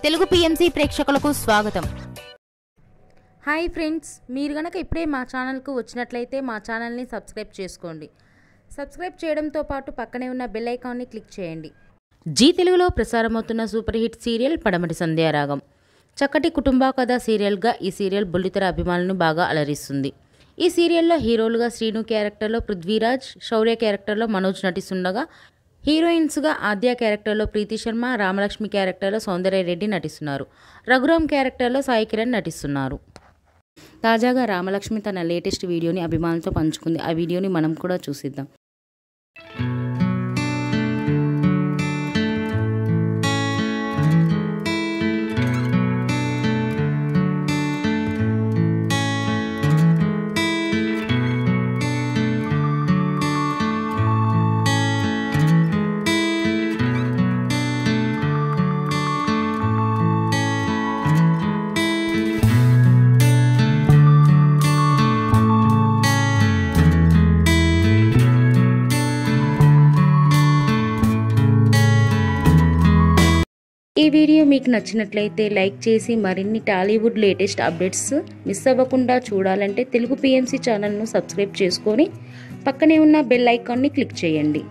Telugu PMC ప్రేక్షకులకు స్వాగతం. Hi friends, మీరు గనక ఇప్పుడే మా ఛానల్కు వచ్చినట్లయితే మా ఛానల్ని సబ్స్క్రైబ్ చేసుకోండి. సబ్స్క్రైబ్ చేయడంతో పాటు పక్కనే ఉన్న బెల్ ఐకాన్ని క్లిక్ చేయండి. జీ తెలుగులో ప్రసారమవుతున్న సూపర్ హిట్ సీరియల్ పడమటి సంధ్యారాగం. చక్కటి కుటుంబ కథ సీరియల్గా ఈ సీరియల్ బుల్లితెర అభిమానులను బాగా అలరిస్తుంది. ఈ సీరియల్లో హీరోలుగా శ్రీను క్యారెక్టర్లో పృథ్వీరాజ్, శౌర్య క్యారెక్టర్లో మనోజ్ నటిస్తుండగా హీరోయిన్స్గా ఆద్య క్యారెక్టర్లో ప్రీతి శర్మ, రామలక్ష్మి క్యారెక్టర్లో సౌందర్య రెడ్డి నటిస్తున్నారు. రఘురామ్ క్యారెక్టర్లో సాయి కిరణ్ నటిస్తున్నారు. తాజాగా రామలక్ష్మి తన లేటెస్ట్ వీడియోని అభిమానులతో పంచుకుంది. ఆ వీడియోని మనం కూడా చూసిద్దాం. ఈ వీడియో మీకు నచ్చినట్లయితే లైక్ చేసి మరిన్ని టాలీవుడ్ లేటెస్ట్ అప్డేట్స్ మిస్ అవ్వకుండా చూడాలంటే తెలుగు పిఎంసి ఛానల్ను సబ్స్క్రైబ్ చేసుకొని పక్కనే ఉన్న బెల్ ఐకాన్ని క్లిక్ చేయండి.